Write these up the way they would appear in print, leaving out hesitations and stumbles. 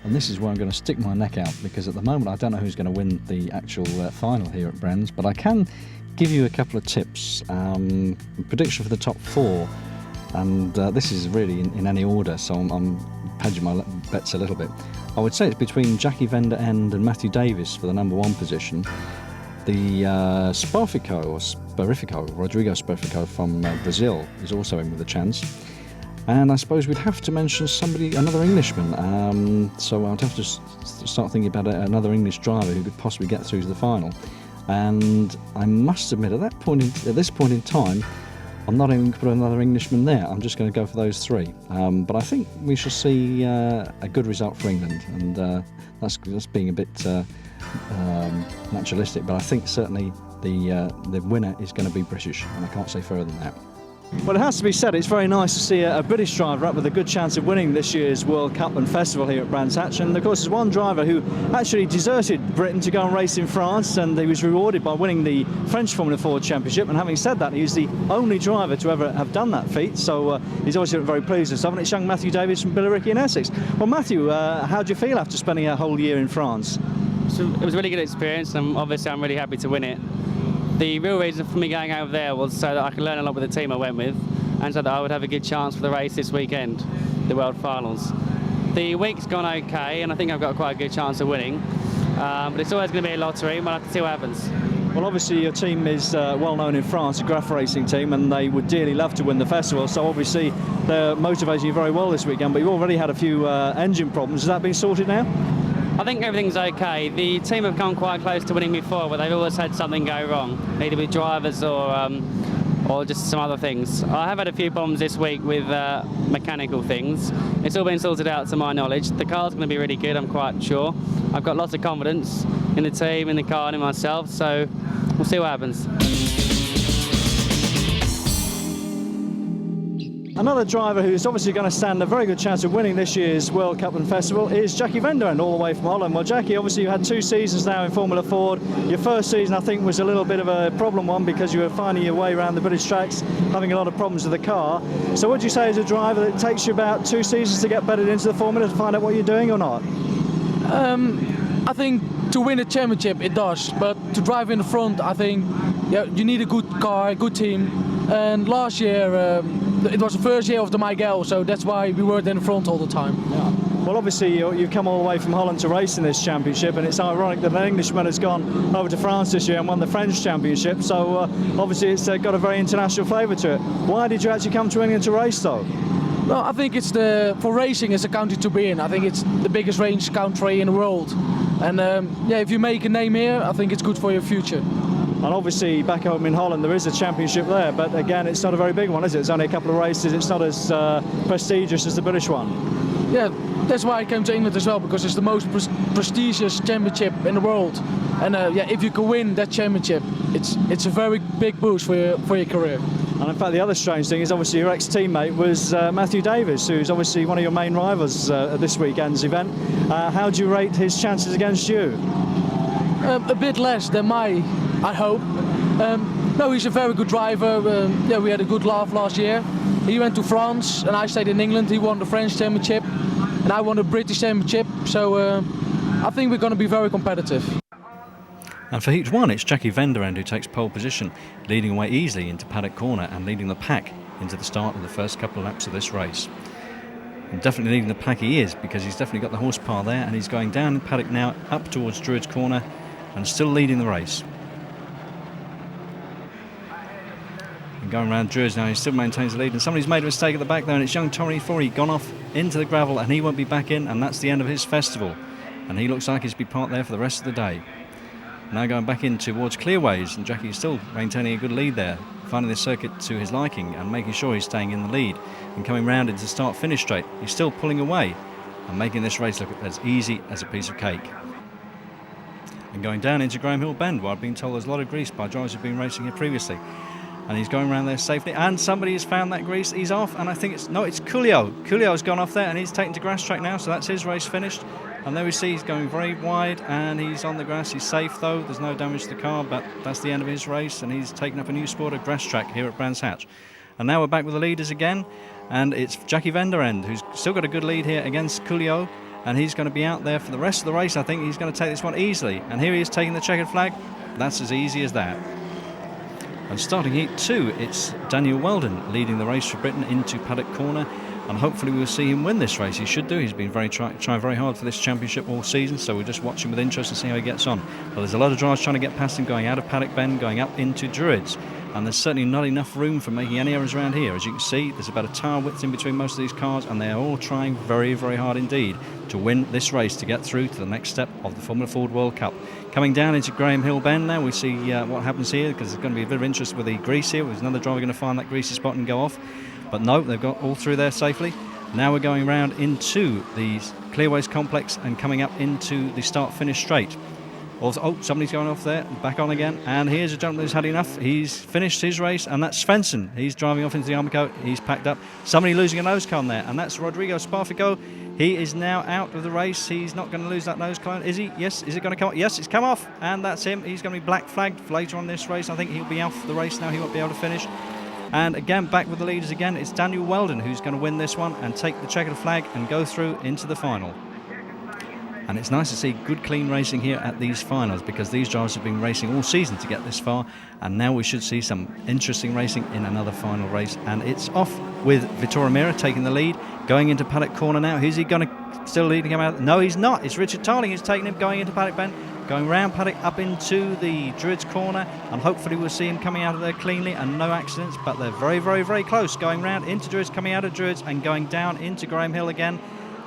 And this is where I'm going to stick my neck out, because at the moment I don't know who's going to win the actual final here at Brands, but I can give you a couple of tips. Prediction for the top 4, and this is really in any order, so I'm hedging my bets a little bit. I would say it's between Jackie Stewart and Mathew Davies for the number 1 position. The Rodrigo Sperfico from Brazil is also in with a chance. And I suppose we'd have to mention another Englishman. So I'd have to start thinking about another English driver who could possibly get through to the final. And I must admit, at this point in time, I'm not even going to put another Englishman there. I'm just going to go for those 3. But I think we shall see a good result for England, and that's being a bit naturalistic. But I think certainly the winner is going to be British, and I can't say further than that. Well, it has to be said, it's very nice to see a British driver up with a good chance of winning this year's World Cup and Festival here at Brands Hatch. And of course, there's one driver who actually deserted Britain to go and race in France, and he was rewarded by winning the French Formula Ford Championship. And having said that, he's the only driver to ever have done that feat, so he's obviously very pleased with himself. And it's young Mathew Davies from Billericay in Essex. Well, Matthew, how do you feel after spending a whole year in France? So it was a really good experience, and obviously I'm really happy to win it. The real reason for me going over there was so that I could learn a lot with the team I went with, and so that I would have a good chance for the race this weekend, the World Finals. The week's gone okay, and I think I've got quite a good chance of winning, but it's always going to be a lottery, and we'll have to see what happens. Well, obviously your team is well known in France, a Graf racing team, and they would dearly love to win the festival, so obviously they're motivating you very well this weekend, but you've already had a few engine problems. Has that been sorted now? I think everything's okay. The team have come quite close to winning before, but they've always had something go wrong, either with drivers or just some other things. I have had a few problems this week with mechanical things. It's all been sorted out to my knowledge. The car's going to be really good, I'm quite sure. I've got lots of confidence in the team, in the car and in myself, so we'll see what happens. Another driver who's obviously going to stand a very good chance of winning this year's World Cup and Festival is Jackie Stewart, all the way from Holland. Well, Jackie, obviously you had 2 seasons now in Formula Ford. Your first season, I think, was a little bit of a problem one because you were finding your way around the British tracks, having a lot of problems with the car. So would you say as a driver that it takes you about 2 seasons to get bedded into the formula to find out what you're doing or not? I think to win a championship it does, but to drive in the front, I think you need a good car, a good team. And last year it was the first year of the Miguel, so that's why we weren't in the front all the time. Yeah. Well, obviously you've come all the way from Holland to race in this championship, and it's ironic that an Englishman has gone over to France this year and won the French championship, so obviously it's got a very international flavour to it. Why did you actually come to England to race though? Well, I think for racing it's a country to be in. I think it's the biggest range country in the world, and if you make a name here, I think it's good for your future. And obviously back home in Holland there is a championship there, but again it's not a very big one, is it? It's only a couple of races, it's not as prestigious as the British one. Yeah, that's why I came to England as well, because it's the most prestigious championship in the world. And if you can win that championship, it's a very big boost for your career. And in fact the other strange thing is obviously your ex-teammate was Mathew Davies, who's obviously one of your main rivals at this weekend's event. How do you rate his chances against you? A bit less than I hope. No, he's a very good driver. We had a good laugh last year. He went to France and I stayed in England. He won the French championship and I won the British championship. So I think we're going to be very competitive. And for Heat 1, it's Jackie Stewart who takes pole position, leading away easily into paddock corner and leading the pack into the start of the first couple of laps of this race. And definitely leading the pack he is, because he's definitely got the horsepower there, and he's going down in paddock now up towards Druids Corner and still leading the race. And going around Druids now, he still maintains the lead, and somebody's made a mistake at the back there, and it's young Tommy Forey gone off into the gravel, and he won't be back in, and that's the end of his festival. And he looks like he's be parked there for the rest of the day. Now going back in towards Clearways, and Jackie is still maintaining a good lead there, finding the circuit to his liking and making sure he's staying in the lead. And coming round into start-finish straight, he's still pulling away and making this race look as easy as a piece of cake. And going down into Graham Hill Bend, where I've been told there's a lot of grease by drivers who've been racing here previously. And he's going around there safely, and somebody has found that grease. He's off, and I think it's Coolio. Coolio's gone off there, and he's taken to grass track now, so that's his race finished. And there we see he's going very wide, and he's on the grass. He's safe though, there's no damage to the car, but that's the end of his race, and he's taken up a new sport of grass track here at Brands Hatch. And now we're back with the leaders again, and it's Jackie Stewart who's still got a good lead here against Coolio, and he's going to be out there for the rest of the race. I think he's going to take this one easily, and here he is taking the checkered flag. That's as easy as that. And starting heat 2, it's Daniel Weldon leading the race for Britain into paddock corner, and hopefully we'll see him win this race. He should do. He's been trying very hard for this championship all season, so we'll just watch him with interest and see how he gets on. But there's a lot of drivers trying to get past him, going out of Paddock Bend, going up into Druids, and there's certainly not enough room for making any errors around here. As you can see, there's about a tyre width in between most of these cars, and they are all trying very, very hard indeed to win this race, to get through to the next step of the Formula Ford World Cup. Coming down into Graham Hill Bend now, we see what happens here, because there's going to be a bit of interest with the grease here. There's another driver going to find that greasy spot and go off, but no, they've got all through there safely. Now we're going round into the Clearways complex and coming up into the start-finish straight. Also, oh, somebody's going off there, back on again, and here's a gentleman who's had enough. He's finished his race, and that's Svensson. He's driving off into the Armour Coat. He's packed up. Somebody losing a nose cone there, and that's Rodrigo Sparfico. He is now out of the race. He's not going to lose that nose cone, is he? Yes. Is it going to come off? Yes, it's come off, and that's him. He's going to be black flagged later on this race. I think he'll be off the race now. He won't be able to finish. And again, back with the leaders again, it's Daniel Weldon who's going to win this one and take the checkered flag and go through into the final. And it's nice to see good, clean racing here at these finals, because these drivers have been racing all season to get this far, and now we should see some interesting racing in another final race. And it's off with Vittorio Mira taking the lead, going into paddock corner now. Who's he going to still leading him out? No, he's not. It's Richard Tarling who's taking him, going into paddock bend, going round paddock up into the Druids corner, and hopefully we'll see him coming out of there cleanly and no accidents. But they're very, very, very close, going round into Druids, coming out of Druids and going down into Graham Hill again.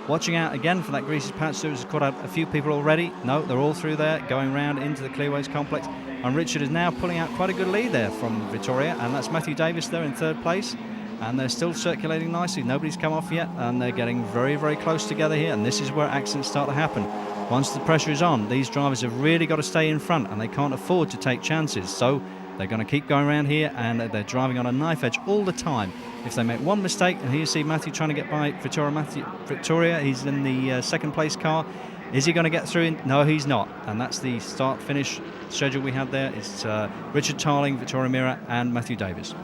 Watching out again for that greasy patch. Stewart's caught out a few people already. No, they're all through there, going round into the Clearways complex. And Richard is now pulling out quite a good lead there from Vittoria, and that's Mathew Davies there in third place. And they're still circulating nicely. Nobody's come off yet, and they're getting very, very close together here. And this is where accidents start to happen. Once the pressure is on, these drivers have really got to stay in front, and they can't afford to take chances. So they're going to keep going around here, and they're driving on a knife edge all the time. If they make one mistake, and here you see Matthew trying to get by Vittoria, he's in the second place car. Is he going to get through? No, he's not. And that's the start-finish schedule we have there. It's Richard Tarling, Vittorio Mira, and Mathew Davies.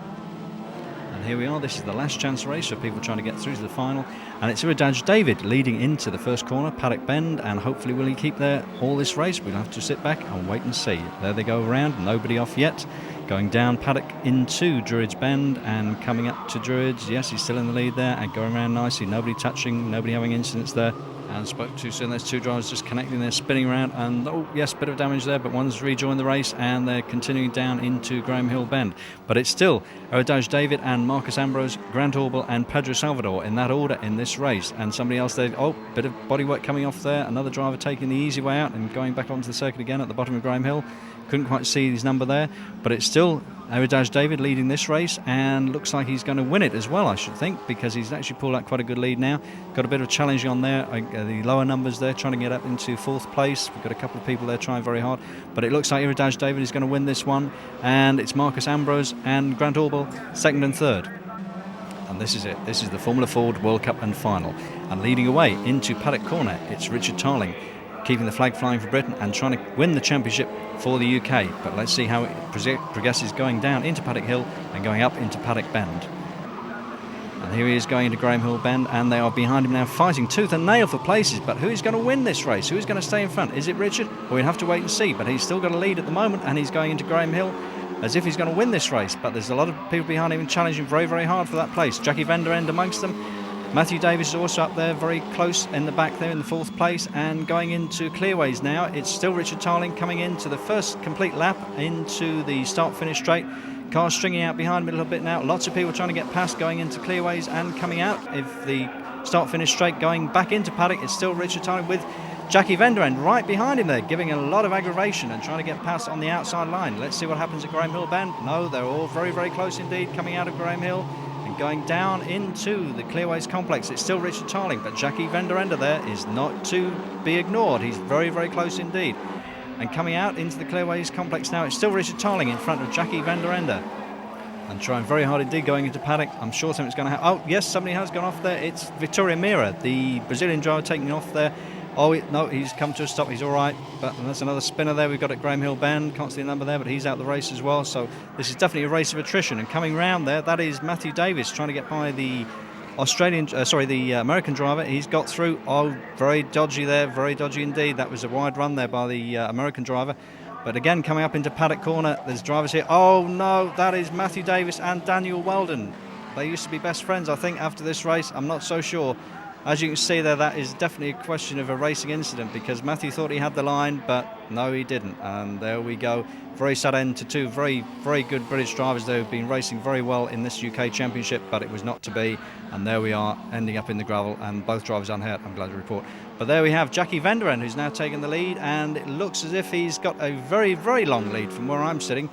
And here we are. This is the last chance race for people trying to get through to the final. And it's Iridaj David leading into the first corner, paddock bend, and hopefully will he keep there all this race? We'll have to sit back and wait and see. There they go around, nobody off yet. Going down paddock into Druids Bend and coming up to Druids. Yes, he's still in the lead there and going around nicely. Nobody touching, nobody having incidents there. And spoke too soon. There's two drivers just connecting there, spinning around, and oh yes, bit of damage there, but one's rejoined the race and they're continuing down into Graham Hill Bend. But it's still Iridaj David and Marcus Ambrose, Grant Orbel and Pedro Salvador in that order in this race. And somebody else there, oh, bit of bodywork coming off there. Another driver taking the easy way out and going back onto the circuit again at the bottom of Graham Hill. Couldn't quite see his number there, but it's still Iridaj David leading this race, and looks like he's going to win it as well, I should think, because he's actually pulled out quite a good lead now. Got a bit of challenge on there, the lower numbers there, trying to get up into fourth place. We've got a couple of people there trying very hard, but it looks like Iridaj David is going to win this one, and it's Marcus Ambrose and Grant Orbel second and third. And this is it. This is the Formula Ford World Cup and final. And leading away into paddock corner, it's Richard Tarling, keeping the flag flying for Britain and trying to win the championship for the UK. But let's see how it progresses, going down into Paddock Hill and going up into Paddock Bend. And here he is going into Graham Hill Bend, and they are behind him now, fighting tooth and nail for places. But who's going to win this race? Who's going to stay in front? Is it Richard? Well, we'll have to wait and see. But he's still got a lead at the moment, and he's going into Graham Hill as if he's going to win this race. But there's a lot of people behind him challenging very, very hard for that place. Jackie van der Ende amongst them. Mathew Davies is also up there, very close in the back there in the fourth place, and going into Clearways now. It's still Richard Tarling coming into the first complete lap into the start-finish straight. Cars stringing out behind him a little bit now. Lots of people trying to get past, going into Clearways and coming out. If the start-finish straight, going back into paddock, it's still Richard Tarling with Jackie van der Ende right behind him there, giving a lot of aggravation and trying to get past on the outside line. Let's see what happens at Graham Hill Bend. No, they're all very, very close indeed, coming out of Graham Hill. Going down into the Clearways complex, it's still Richard Tarling, but Jackie van der Ende there is not to be ignored. He's very, very close indeed. And coming out into the Clearways complex now, it's still Richard Tarling in front of Jackie van der Ende. And trying very hard indeed going into paddock. I'm sure something's going to happen. Oh, yes, somebody has gone off there. It's Vittorio Mira, the Brazilian driver, taking off there. Oh, no, he's come to a stop. He's all right. But that's another spinner there. We've got at Graham Hill Bend. Can't see the number there, but he's out the race as well. So this is definitely a race of attrition. And coming round there, that is Mathew Davies trying to get by the the American driver, he's got through. Oh, very dodgy there, very dodgy indeed. That was a wide run there by the American driver. But again, coming up into paddock corner, there's drivers here. Oh no, that is Mathew Davies and Daniel Weldon. They used to be best friends, I think, after this race. I'm not so sure. As you can see there, that is definitely a question of a racing incident, because Mathew thought he had the line, but no, he didn't. And there we go. Very sad end to two very, very good British drivers there who've been racing very well in this UK Championship, but it was not to be. And there we are, ending up in the gravel, and both drivers unhurt, I'm glad to report. But there we have Jackie Venderen, who's now taken the lead, and it looks as if he's got a very, very long lead from where I'm sitting.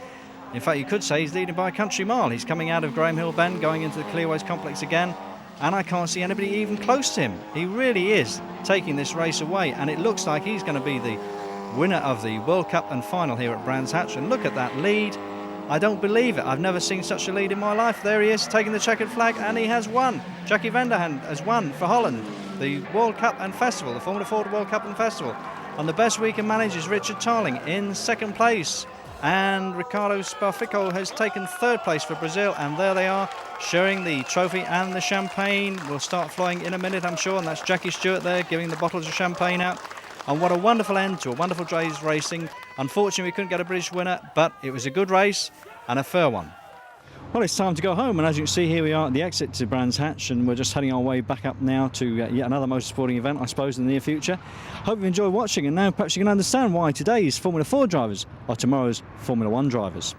In fact, you could say he's leading by a country mile. He's coming out of Graham Hill Bend, going into the Clearways complex again, and I can't see anybody even close to him. He really is taking this race away, and it looks like he's going to be the winner of the World Cup and final here at Brands Hatch. And look at that lead. I don't believe it. I've never seen such a lead in my life. There he is, taking the checkered flag, and he has won. Jackie Venderen has won for Holland the World Cup and Festival, the Formula Ford World Cup and Festival. And the best we can manage is Richard Tarling in second place. And Ricardo Sparfico has taken third place for Brazil, and there they are, sharing the trophy and the champagne. Will start flowing in a minute, I'm sure, and that's Jackie Stewart there giving the bottles of champagne out. And what a wonderful end to a wonderful day's racing. Unfortunately, we couldn't get a British winner, but it was a good race and a fair one. Well, it's time to go home, and as you can see, here we are at the exit to Brands Hatch, and we're just heading our way back up now to yet another motorsporting event, I suppose, in the near future. Hope you enjoy watching, and now perhaps you can understand why today's Formula 4 drivers are tomorrow's Formula 1 drivers.